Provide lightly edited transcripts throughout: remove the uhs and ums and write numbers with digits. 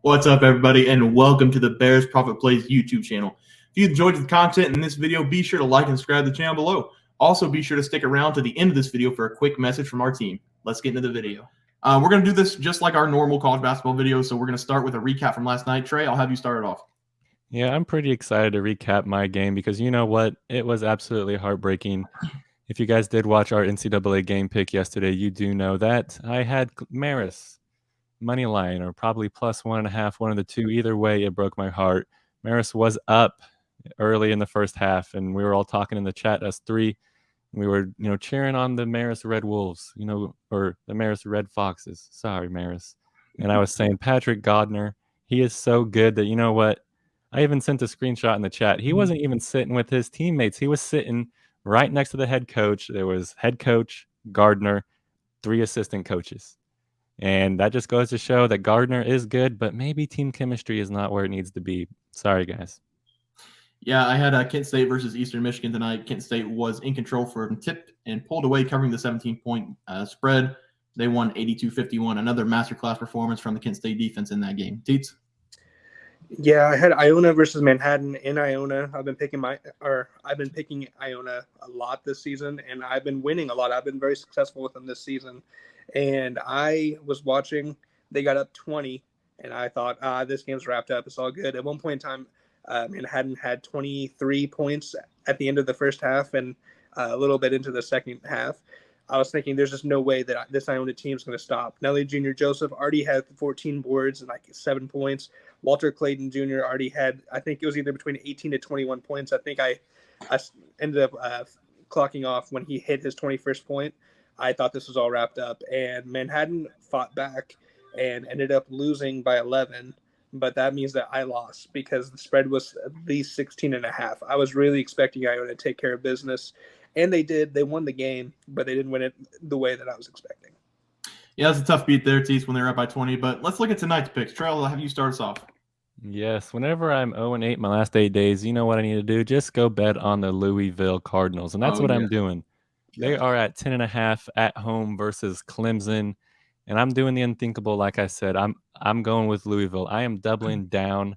What's up, everybody, and welcome to the Bears Profit Plays YouTube channel. If you enjoyed the content in this video, be sure to like and subscribe to the channel below. Also, be sure to stick around to the end of this video for a quick message from our team. Let's get into the video. We're going to do this just like our normal college basketball video, so we're going to start with a recap from last night. Trey, I'll have you start it off. Yeah, I'm pretty excited to recap my game because you know what? It was absolutely heartbreaking. If you guys did watch our NCAA game pick yesterday, you do know that I had Marist money line or probably plus 1.5, one of the two. Either way, it broke my heart. Marist was up early in the first half, and we were all talking in the chat, us three. We were, cheering on the Marist Red Wolves, or the Marist Red Foxes. Sorry, Marist. And I was saying, Patrick Godner, he is so good that, you know what? I even sent a screenshot in the chat. He wasn't even sitting with his teammates. He was sitting right next to the head coach. There was head coach, Gardner, 3 assistant coaches. And that just goes to show that Gardner is good, but maybe team chemistry is not where it needs to be. Sorry, guys. Yeah, I had Kent State versus Eastern Michigan tonight. Kent State was in control for a tip and pulled away, covering the 17-point spread. They won 82-51. Another masterclass performance from the Kent State defense in that game. Teats? Yeah, I had Iona versus Manhattan in Iona. I've been picking Iona a lot this season, and I've been winning a lot. I've been very successful with them this season. And I was watching, they got up 20, and I thought, this game's wrapped up. It's all good. At one point in time, Manhattan had 23 points at the end of the first half and a little bit into the second half. I was thinking there's just no way that this Iona team is going to stop. Nelly Jr. Joseph already had 14 boards and 7 points. Walter Clayton Jr. already had, I think it was either between 18 to 21 points. I think I ended up clocking off when he hit his 21st point. I thought this was all wrapped up. And Manhattan fought back and ended up losing by 11. But that means that I lost because the spread was at least 16.5. I was really expecting Iona to take care of business. And they did. They won the game, but they didn't win it the way that I was expecting. Yeah, it's a tough beat there, Teats, when they're up by 20. But let's look at tonight's picks. Trey, I'll have you start us off. Yes, whenever I'm 0-8 my last 8 days, you know what I need to do? Just go bet on the Louisville Cardinals, and that's what I'm doing. They are at 10.5 at home versus Clemson, and I'm doing the unthinkable. Like I said, I'm going with Louisville. I am doubling down.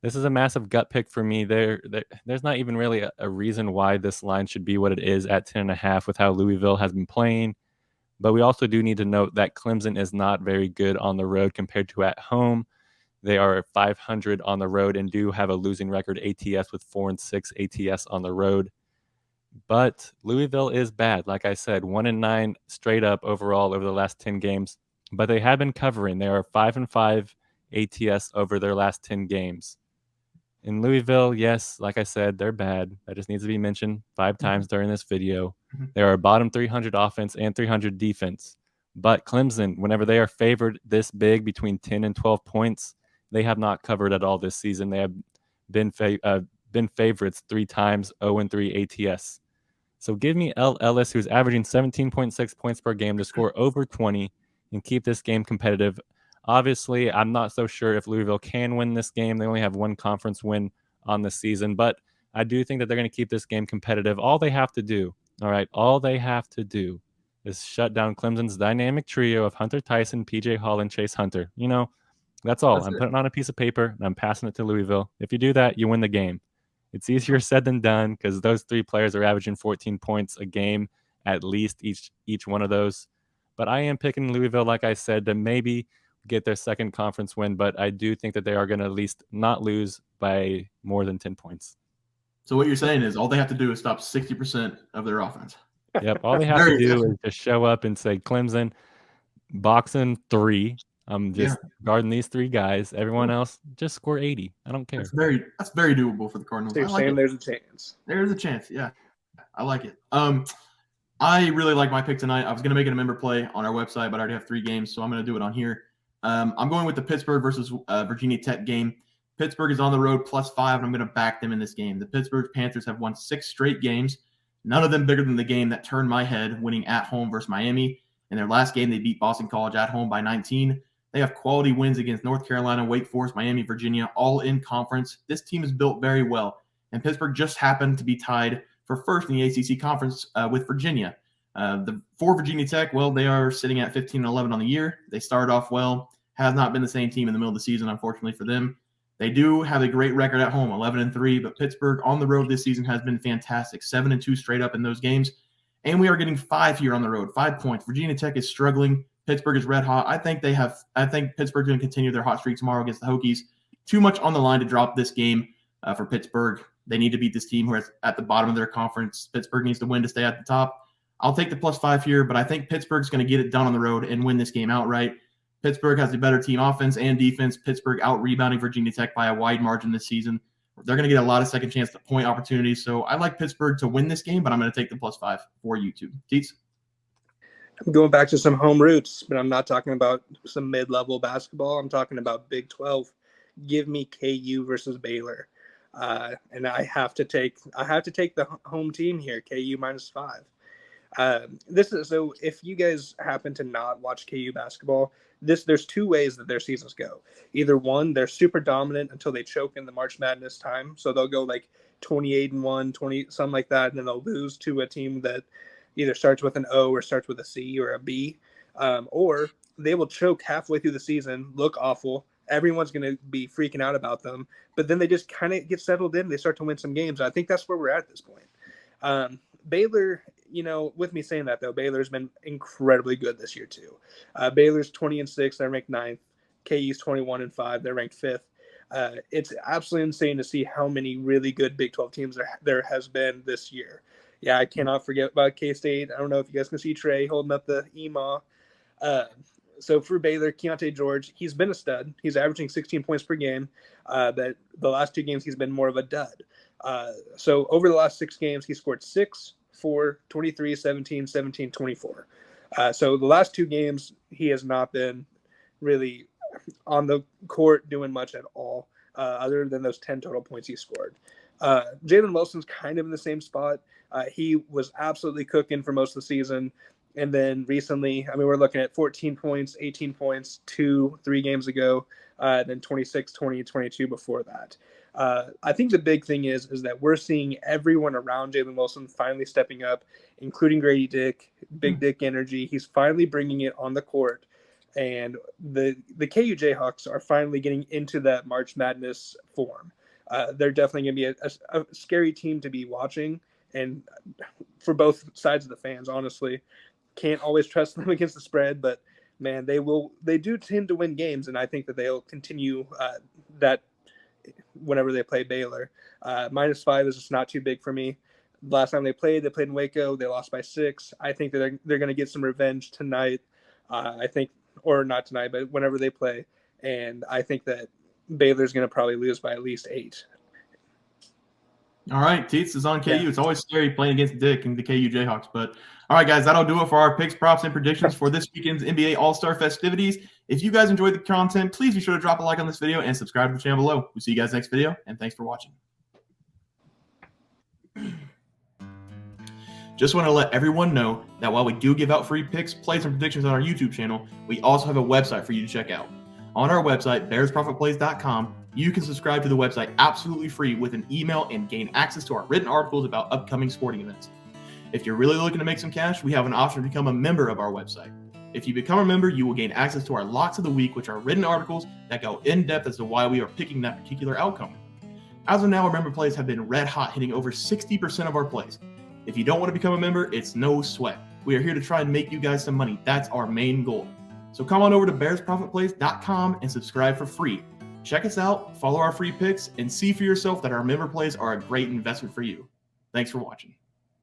This is a massive gut pick for me. There's not even really a reason why this line should be what it is at 10.5 with how Louisville has been playing. But we also do need to note that Clemson is not very good on the road compared to at home. They are 500 on the road and do have a losing record ATS with 4-6 ATS on the road. But Louisville is bad. Like I said, 1-9 straight up overall over the last 10 games. But they have been covering. They are 5-5 ATS over their last 10 games. In Louisville, yes, like I said, they're bad. That just needs to be mentioned 5 times during this video. They are bottom 300 offense and 300 defense. But Clemson, whenever they are favored this big between 10 and 12 points, they have not covered at all this season. They have been favorites 3 times, 0-3 ATS. So give me L. Ellis, who's averaging 17.6 points per game, to score over 20 and keep this game competitive. Obviously, I'm not so sure if Louisville can win this game. They only have 1 conference win on the season, but I do think that they're going to keep this game competitive. All they have to do is shut down Clemson's dynamic trio of Hunter Tyson, PJ Hall, and Chase Hunter. That's all. I'm putting on a piece of paper, and I'm passing it to Louisville. If you do that, you win the game. It's easier said than done because those 3 players are averaging 14 points a game at least each one of those. But I am picking Louisville, like I said, to maybe get their second conference win, but I do think that they are going to at least not lose by more than 10 points. So what you're saying is all they have to do is stop 60% of their offense. Yep, all they have to do is just show up and say, Clemson, boxing 3. I'm just guarding these 3 guys. Everyone else, just score 80. I don't care. That's very doable for the Cardinals. So you're saying there's a chance. There's a chance, yeah. I like it. I really like my pick tonight. I was going to make it a member play on our website, but I already have 3 games, so I'm going to do it on here. I'm going with the Pittsburgh versus Virginia Tech game. Pittsburgh is on the road +5, and I'm going to back them in this game. The Pittsburgh Panthers have won 6 straight games, none of them bigger than the game that turned my head, winning at home versus Miami. In their last game, they beat Boston College at home by 19. They have quality wins against North Carolina, Wake Forest, Miami, Virginia, all in conference. This team is built very well, and Pittsburgh just happened to be tied for first in the ACC conference with Virginia. For Virginia Tech, well, they are sitting at 15-11 on the year. They started off well. has not been the same team in the middle of the season, unfortunately for them. They do have a great record at home, 11-3, but Pittsburgh on the road this season has been fantastic, 7-2 straight up in those games. And we are getting 5 here on the road, 5 points. Virginia Tech is struggling. Pittsburgh is red hot. I think Pittsburgh's going to continue their hot streak tomorrow against the Hokies. Too much on the line to drop this game for Pittsburgh. They need to beat this team who is at the bottom of their conference. Pittsburgh needs to win to stay at the top. I'll take the +5 here, but I think Pittsburgh's going to get it done on the road and win this game outright. Pittsburgh has a better team offense and defense. Pittsburgh out-rebounding Virginia Tech by a wide margin this season. They're going to get a lot of second chance point opportunities. So I like Pittsburgh to win this game, but I'm going to take the +5 for YouTube. Teats? I'm going back to some home roots, but I'm not talking about some mid-level basketball. I'm talking about Big 12. Give me KU versus Baylor. And I have to take the home team here, KU -5. So if you guys happen to not watch KU basketball, there's 2 ways that their seasons go. Either one, they're super dominant until they choke in the March Madness time. So they'll go like 28-1, 20, something like that, and then they'll lose to a team that either starts with an O or starts with a C or a B. Or they will choke halfway through the season, look awful. Everyone's going to be freaking out about them, but then they just kind of get settled in. They start to win some games. I think that's where we're at this point. Baylor, with me saying that though, Baylor's been incredibly good this year too. Baylor's 20-6, they're ranked 9th. KU's 21-5, they're ranked 5th. It's absolutely insane to see how many really good Big 12 teams there has been this year. Yeah, I cannot forget about K-State. I don't know if you guys can see Trey holding up the EMA. So for Baylor, Keontae George, he's been a stud. He's averaging 16 points per game. But the last 2 games, he's been more of a dud. So over the last 6 games, he scored 6, 4, 23, 17, 17, 24. So the last 2 games, he has not been really on the court doing much at all, other than those 10 total points he scored. Jalen Wilson's kind of in the same spot. He was absolutely cooking for most of the season. And then recently, we're looking at 14 points, 18 points, 3 games ago, then 26, 20, 22 before that. I think the big thing is that we're seeing everyone around Jalen Wilson finally stepping up, including Grady Dick, Big Dick energy. He's finally bringing it on the court. And the KU Jayhawks are finally getting into that March Madness form. They're definitely going to be a scary team to be watching, and for both sides of the fans, honestly. Can't always trust them against the spread, but man, they do tend to win games, and I think that they'll continue that whenever they play Baylor. -5 is just not too big for me. Last time they played in Waco, they lost by 6. I think that they're going to get some revenge tonight. Or not tonight, but whenever they play. And I think that Baylor's going to probably lose by at least 8. All right, Teats is on KU. Yeah. It's always scary playing against Dick and the KU Jayhawks. But all right, guys, that'll do it for our picks, props, and predictions for this weekend's NBA All-Star festivities. If you guys enjoyed the content, please be sure to drop a like on this video and subscribe to the channel below. We'll see you guys next video, and thanks for watching. Just want to let everyone know that while we do give out free picks, plays, and predictions on our YouTube channel, we also have a website for you to check out. On our website, bearsprofitplays.com, you can subscribe to the website absolutely free with an email and gain access to our written articles about upcoming sporting events. If you're really looking to make some cash, we have an option to become a member of our website. If you become a member, you will gain access to our Locks of the Week, which are written articles that go in depth as to why we are picking that particular outcome. As of now, our member plays have been red hot, hitting over 60% of our plays. If you don't want to become a member, it's no sweat. We are here to try and make you guys some money. That's our main goal. So come on over to bearsprofitplays.com and subscribe for free. Check us out, follow our free picks, and see for yourself that our member plays are a great investment for you. Thanks for watching.